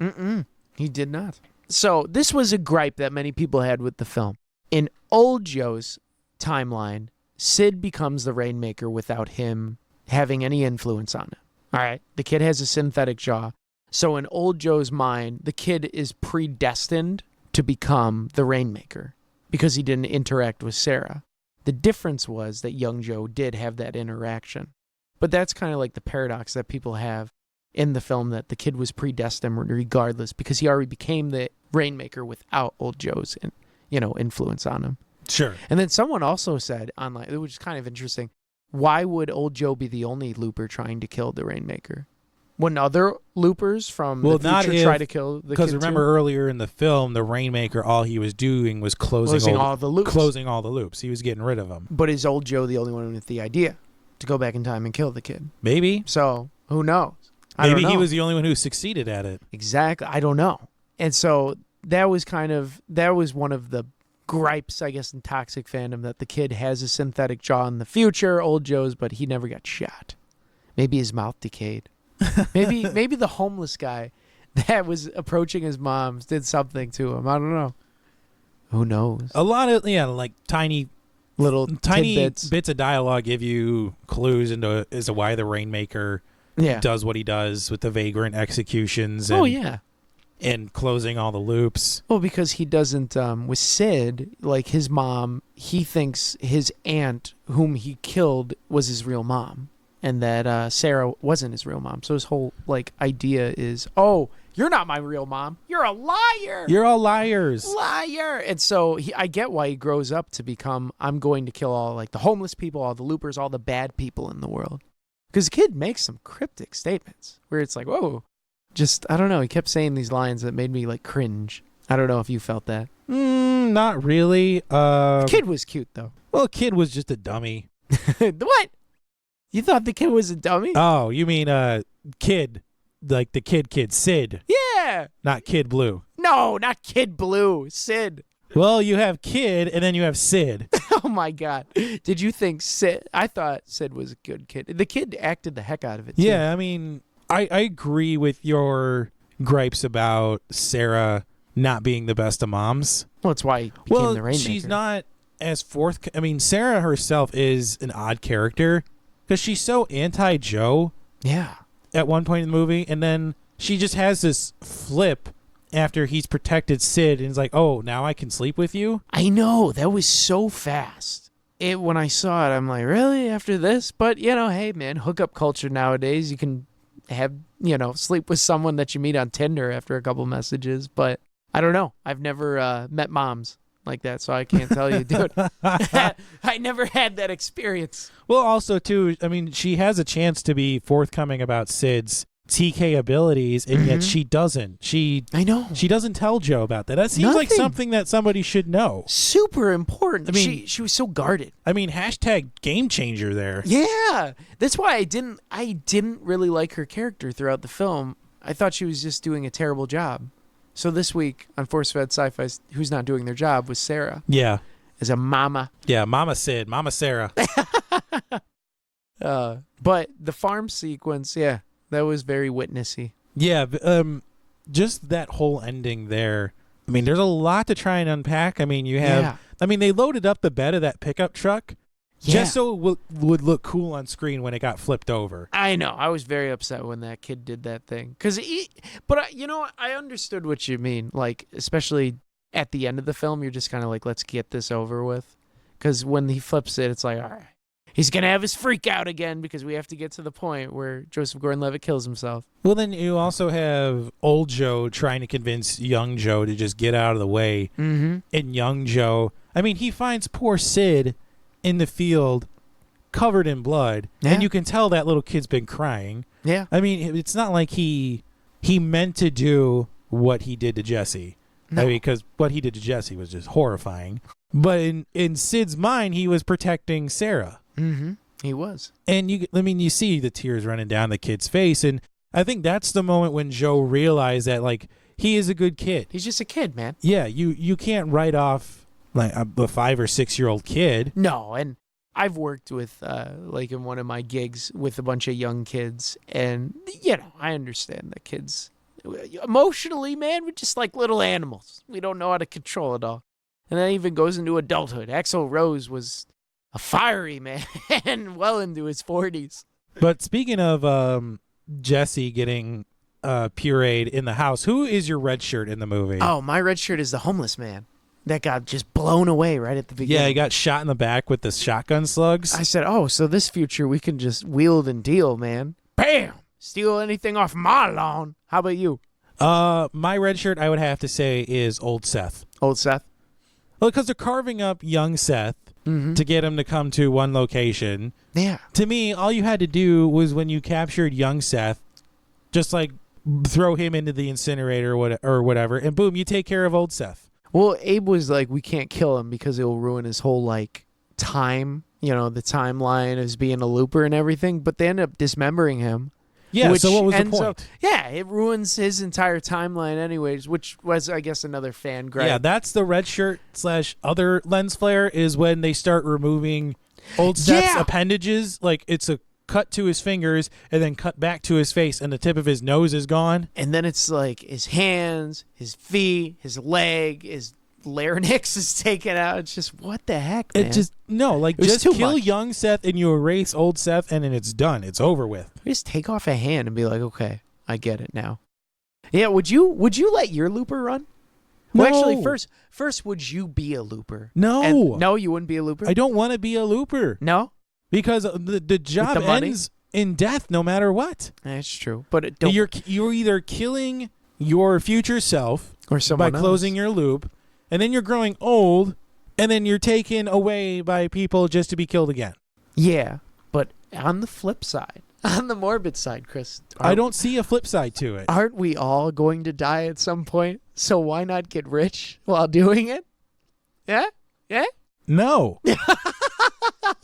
He did not. So this was a gripe that many people had with the film. In old Joe's timeline, Sid becomes the Rainmaker without him having any influence on him. All right, the kid has a synthetic jaw. So in old Joe's mind, the kid is predestined to become the Rainmaker because he didn't interact with Sarah. The difference was that young Joe did have that interaction. But that's kind of like the paradox that people have in the film, that the kid was predestined regardless because he already became the Rainmaker without old Joe's influence on him. Sure. And then someone also said online, which is kind of interesting, why would old Joe be the only looper trying to kill the Rainmaker? When other loopers from Well, the not future if- try to kill the kid Because remember earlier in the film, the Rainmaker, all he was doing was closing all the loops. Closing all the loops. He was getting rid of them. But is old Joe the only one with the idea to go back in time and kill the kid? Maybe. So who knows? I don't Maybe he know. was the only one who succeeded at it. Exactly. I don't know. And so that was one of the gripes, I guess, in toxic fandom, that the kid has a synthetic jaw in the future, old Joe's, but he never got shot. Maybe his mouth decayed. Maybe the homeless guy that was approaching his mom did something to him. I don't know. Who knows? A lot of like tiny Tidbits. bits of dialogue give you clues as to why the Rainmaker Yeah. does what he does with the vagrant executions and, Oh yeah. and closing all the loops. Well, because he doesn't with Sid, like his mom, he thinks his aunt whom he killed was his real mom. And that Sarah wasn't his real mom. So his whole like idea is, oh, you're not my real mom. You're a liar. You're all liars. Liar. And so I get why he grows up to become, I'm going to kill all like the homeless people, all the loopers, all the bad people in the world. Because the kid makes some cryptic statements where it's like, whoa, just, I don't know. He kept saying these lines that made me like cringe. I don't know if you felt that. Not really. The kid was cute though. Well, kid was just a dummy. What? You thought the kid was a dummy? Oh, you mean kid, like the kid Sid, Yeah. not Kid Blue. No, not Kid Blue. Sid. Well, you have Kid and then you have Sid. Oh my God. Did you think Sid? I thought Sid was a good kid. The kid acted the heck out of it too. Yeah, I mean, I agree with your gripes about Sarah not being the best of moms. Well, that's why he became the Rainmaker. She's not as I mean, Sarah herself is an odd character because she's so anti-Joe. Yeah. At one point in the movie, and then she just has this flip after he's protected Sid, and he's like, "Oh, now I can sleep with you." I know, that was so fast. When I saw it, I'm like, really? After this? But hey, man, hookup culture nowadays. You can have sleep with someone that you meet on Tinder after a couple messages. But I don't know. I've never met moms like that, so I can't tell you, dude. I never had that experience. Well, also too, I mean, she has a chance to be forthcoming about Sid's TK abilities, and yet she doesn't. I know. She doesn't tell Joe about that. That seems like something that somebody should know. Super important. I mean, she was so guarded. I mean, # game changer there. Yeah, that's why I didn't really like her character throughout the film. I thought she was just doing a terrible job. So this week on Force Fed Sci-Fi, who's not doing their job was Sarah. Yeah. As a mama. Yeah, Mama Sid, Mama Sarah. But the farm sequence, yeah, that was very witnessy. Yeah, just that whole ending there. I mean, there's a lot to try and unpack. I mean, you have, I mean, they loaded up the bed of that pickup truck just so it would look cool on screen when it got flipped over. I know. I was very upset when that kid did that thing. But I understood what you mean. Like, especially at the end of the film, you're just kind of like, let's get this over with. Because when he flips it, it's like, all right, he's going to have his freak out again because we have to get to the point where Joseph Gordon-Levitt kills himself. Well, then you also have old Joe trying to convince young Joe to just get out of the way. Mm-hmm. And young Joe, I mean, he finds poor Sid in the field covered in blood. Yeah. And you can tell that little kid's been crying. Yeah. I mean, it's not like he meant to do what he did to Jesse. No. I mean, because what he did to Jesse was just horrifying. But in Sid's mind, he was protecting Sarah. Mm-hmm. He was. And you see the tears running down the kid's face. And I think that's the moment when Joe realized that, like, he is a good kid. He's just a kid, man. Yeah, you can't write off like a 5 or 6 year old kid. No, and I've worked with like in one of my gigs with a bunch of young kids, and I understand that kids emotionally, man, we're just like little animals. We don't know how to control it all. And that even goes into adulthood. Axl Rose was a fiery man well into his 40s. But speaking of Jesse getting pureed in the house, who is your red shirt in the movie? Oh, my red shirt is the homeless man that got just blown away right at the beginning. Yeah, he got shot in the back with the shotgun slugs. I said, oh, so this future we can just wield and deal, man. Bam! Steal anything off my lawn. How about you? My red shirt, I would have to say, is old Seth. Old Seth? Well, because they're carving up young Seth to get him to come to one location. Yeah. To me, all you had to do was when you captured young Seth, Just like throw him into the incinerator or whatever, and boom, you take care of old Seth. Well, Abe was like, we can't kill him because it will ruin his whole like time, the timeline as being a looper and everything. But they end up dismembering him. Yeah, so what was the point? It ruins his entire timeline anyways, which was, I guess, another fan gripe. Yeah, that's the red shirt / other lens flare is when they start removing old Seth's appendages. Like, it's a cut to his fingers and then cut back to his face, and the tip of his nose is gone. And then it's like his hands, his feet, his leg, his larynx is taken out. It's just, what the heck, man? Just kill young Seth and you erase old Seth, and then it's done. It's over with. Just take off a hand and be like, okay, I get it now. Yeah, would you let your looper run? No. Well, actually, first, would you be a looper? No. No, you wouldn't be a looper? I don't want to be a looper. No? Because the job ends in death no matter what. That's true. But you're either killing your future self or someone by closing your loop, and then you're growing old, and then you're taken away by people just to be killed again. Yeah, but on the flip side, on the morbid side, Chris, I don't see a flip side to it. Aren't we all going to die at some point? So why not get rich while doing it? Yeah? Yeah? No.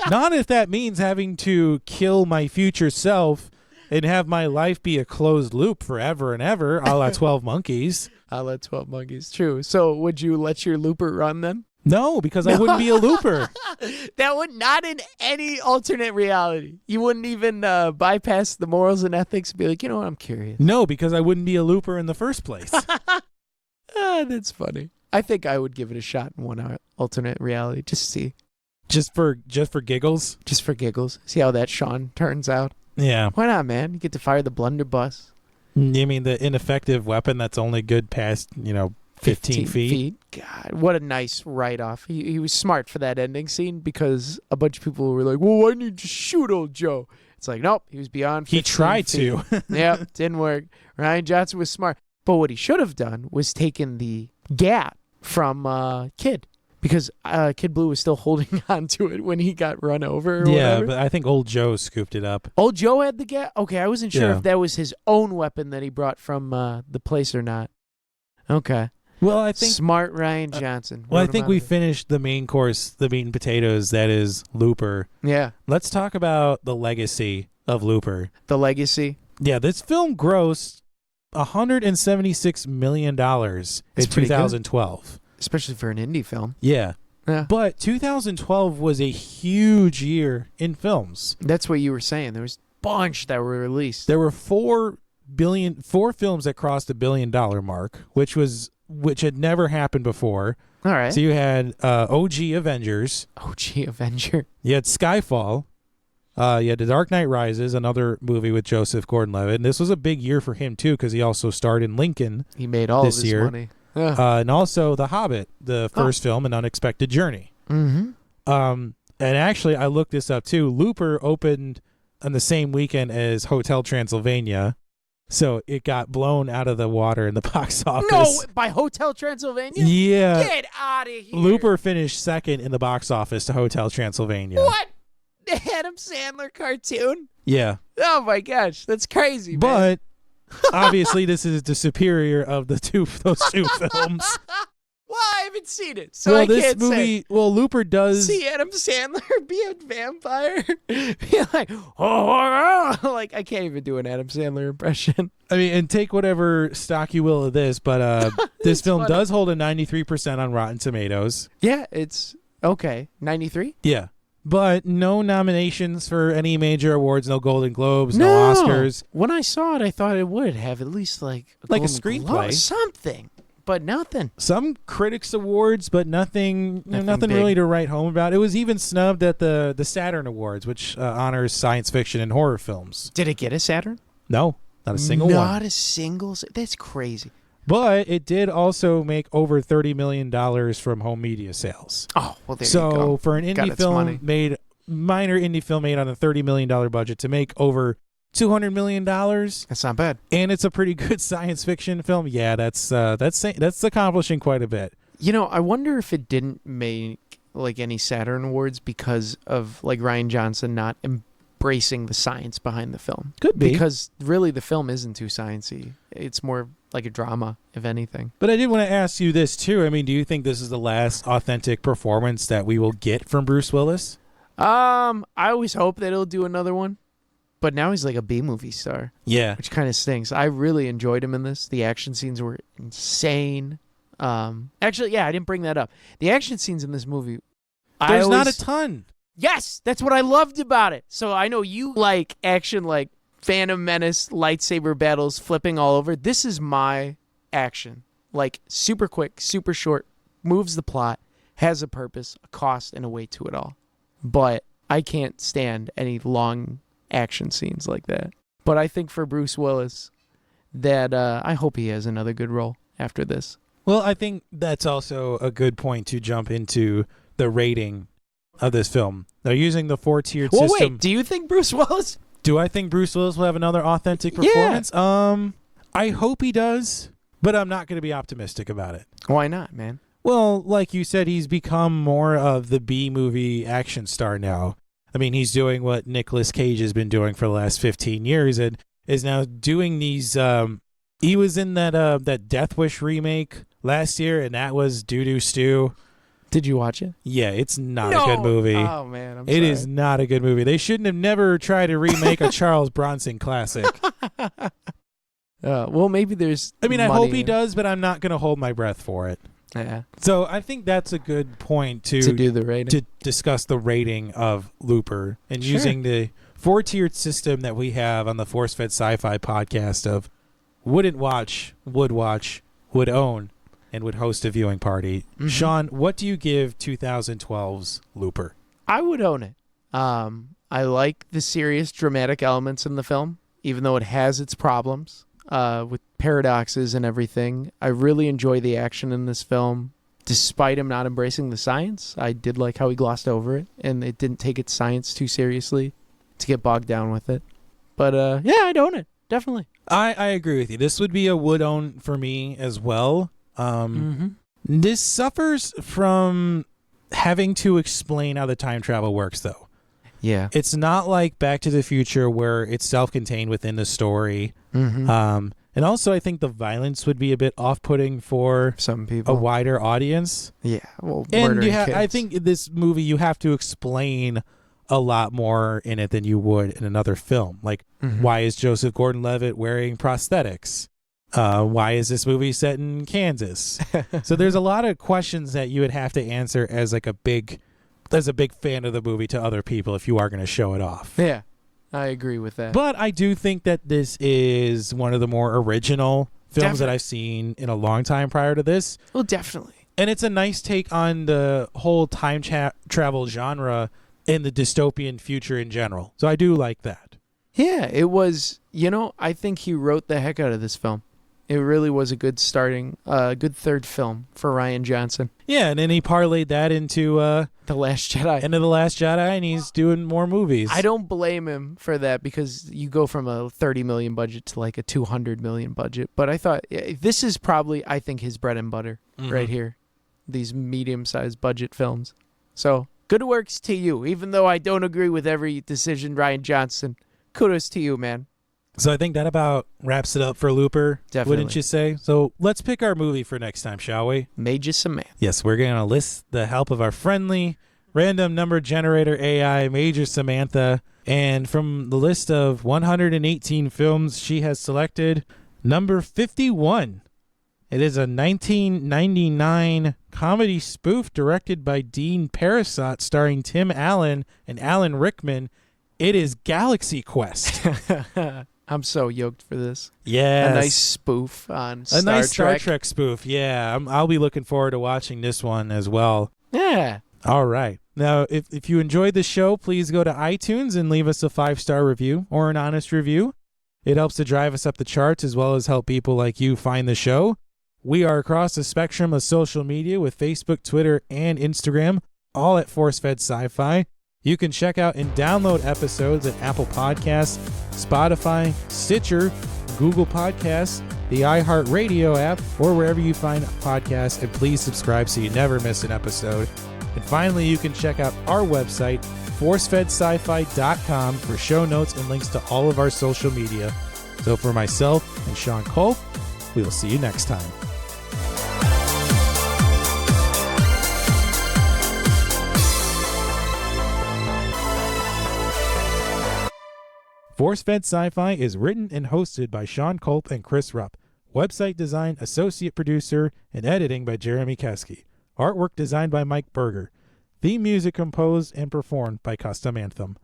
Not if that means having to kill my future self and have my life be a closed loop forever and ever, a la 12 Monkeys. A la 12 Monkeys, true. So would you let your looper run then? No, because I wouldn't be a looper. That would not in any alternate reality. You wouldn't even bypass the morals and ethics and be like, what, I'm curious. No, because I wouldn't be a looper in the first place. That's funny. I think I would give it a shot in one alternate reality. Just see. Just for giggles? Just for giggles. See how that Sean turns out. Yeah. Why not, man? You get to fire the blunderbuss. You mean the ineffective weapon that's only good past, 15 feet? God, what a nice write-off. He was smart for that ending scene because a bunch of people were like, well, why didn't you just shoot old Joe? It's like, nope, he was beyond 15 He tried feet. to. Yep, didn't work. Ryan Johnson was smart. But what he should have done was taken the gat from Kid. Because Kid Blue was still holding on to it when he got run over or whatever. But I think old Joe scooped it up. Old Joe had the gat? Okay, I wasn't sure if that was his own weapon that he brought from the place or not. Okay. Well, I think smart Ryan Johnson. I think we finished the main course, the meat and potatoes, that is Looper. Yeah. Let's talk about the legacy of Looper. The legacy? Yeah, this film grossed $176 million in 2012. Good. Especially for an indie film. Yeah. But 2012 was a huge year in films. That's what you were saying. There was a bunch that were released. There were four films that crossed the $1 billion mark, which had never happened before. All right. So you had OG Avengers. OG Avenger. You had Skyfall. You had The Dark Knight Rises, another movie with Joseph Gordon-Levitt. And this was a big year for him, too, because he also starred in Lincoln. He made all of his money. And also The Hobbit, the first film, An Unexpected Journey. Mm-hmm. And actually, I looked this up, too. Looper opened on the same weekend as Hotel Transylvania. So it got blown out of the water in the box office. No, by Hotel Transylvania? Yeah. Get out of here. Looper finished second in the box office to Hotel Transylvania. What? The Adam Sandler cartoon? Yeah. Oh, my gosh. That's crazy, man. But obviously, this is the superior of those two films. Well, I haven't seen it, so I can't say. Well, Looper does see Adam Sandler be a vampire. Be like, oh, like I can't even do an Adam Sandler impression. I mean, and take whatever stock you will of this, but this film does hold a 93% on Rotten Tomatoes. Yeah, it's okay. 93. Yeah. But no nominations for any major awards, no Golden Globes, no Oscars. When I saw it, I thought it would have at least like a screenplay, something, but nothing. Some critics awards, but nothing really to write home about. It was even snubbed at the Saturn Awards, which honors science fiction and horror films. Did it get a Saturn? No, not a single one. Not a single. That's crazy. But it did also make over $30 million from home media sales. Oh, well, there you go. So for an indie film minor indie film made on a $30 million budget to make over $200 million. That's not bad. And it's a pretty good science fiction film. Yeah, that's accomplishing quite a bit. I wonder if it didn't make like any Saturn Awards because of like Ryan Johnson not embracing the science behind the film. Could be. Because really the film isn't too sciencey. It's more like a drama, if anything. But I did want to ask you this, too. I mean, do you think this is the last authentic performance that we will get from Bruce Willis? I always hope that he'll do another one. But now he's like a B-movie star. Yeah. Which kind of stinks. I really enjoyed him in this. The action scenes were insane. Actually, yeah, I didn't bring that up. The action scenes in this movie... There's not a ton. Yes, that's what I loved about it. So I know you like action like Phantom Menace, lightsaber battles, flipping all over. This is my action. Like super quick, super short, moves the plot, has a purpose, a cost, and a weight to it all. But I can't stand any long action scenes like that. But I think for Bruce Willis, that I hope he has another good role after this. Well, I think that's also a good point to jump into the rating of this film. They're using the 4-tiered system. Wait, do you think Bruce Willis? Do I think Bruce Willis will have another authentic performance? Yeah. I hope he does, but I'm not going to be optimistic about it. Why not, man? Well, like you said, he's become more of the B-movie action star now. I mean, he's doing what Nicolas Cage has been doing for the last 15 years and is now doing these... he was in that Death Wish remake last year, and that was doo-doo stew. Did you watch it? Yeah, it's not a good movie. Oh, man, I'm sorry. It is not a good movie. They shouldn't have never tried to remake a Charles Bronson classic. Well, maybe there's I hope he does, but I'm not going to hold my breath for it. Yeah. So I think that's a good point to do the rating. To discuss the rating of Looper and Sure. using the 4-tiered system that we have on the Force-Fed Sci-Fi podcast of wouldn't watch, would watch, would own, and would host a viewing party. Mm-hmm. Sean, what do you give 2012's Looper? I would own it. I like the serious dramatic elements in the film, even though it has its problems with paradoxes and everything. I really enjoy the action in this film. Despite him not embracing the science, I did like how he glossed over it, and it didn't take its science too seriously to get bogged down with it. But yeah, I'd own it. Definitely. I agree with you. This would be a would own for me as well. This suffers from having to explain how the time travel works, though. Yeah. It's not like Back to the Future where it's self-contained within the story. Mm-hmm. And also, I think the violence would be a bit off-putting for some people, a wider audience. Yeah. Well, and I think in this movie, you have to explain a lot more in it than you would in another film. Like, why is Joseph Gordon-Levitt wearing prosthetics? Why is this movie set in Kansas? So there's a lot of questions that you would have to answer as a big fan of the movie to other people if you are going to show it off. Yeah, I agree with that. But I do think that this is one of the more original films that I've seen in a long time prior to this. Well, definitely. And it's a nice take on the whole time travel genre in the dystopian future in general. So I do like that. Yeah, it was, I think he wrote the heck out of this film. It really was a good good third film for Rian Johnson. Yeah, and then he parlayed that into The Last Jedi. Into The Last Jedi, and he's doing more movies. I don't blame him for that because you go from a $30 million budget to like a $200 million budget. But I thought this is probably, I think, his bread and butter right here. These medium-sized budget films. So good works to you. Even though I don't agree with every decision, Rian Johnson, kudos to you, man. So I think that about wraps it up for Looper, Definitely. Wouldn't you say? So let's pick our movie for next time, shall we? Major Samantha. Yes, we're going to list the help of our friendly random number generator AI, Major Samantha. And from the list of 118 films she has selected, number 51. It is a 1999 comedy spoof directed by Dean Parasot starring Tim Allen and Alan Rickman. It is Galaxy Quest. I'm so yoked for this. Yeah, a nice spoof on Star Trek. A nice Star Trek spoof. Yeah, I'll be looking forward to watching this one as well. Yeah. All right. Now, if you enjoyed the show, please go to iTunes and leave us a 5-star review or an honest review. It helps to drive us up the charts as well as help people like you find the show. We are across the spectrum of social media with Facebook, Twitter, and Instagram, all at ForceFed Sci-Fi. You can check out and download episodes at Apple Podcasts, Spotify, Stitcher, Google Podcasts, the iHeartRadio app, or wherever you find podcasts, and please subscribe so you never miss an episode. And finally, you can check out our website, forcefedsci-fi.com for show notes and links to all of our social media. So for myself and Sean Culp, we will see you next time. Force-Fed Sci-Fi is written and hosted by Sean Culp and Chris Rupp. Website design, associate producer, and editing by Jeremy Keski. Artwork designed by Mike Berger. Theme music composed and performed by Custom Anthem.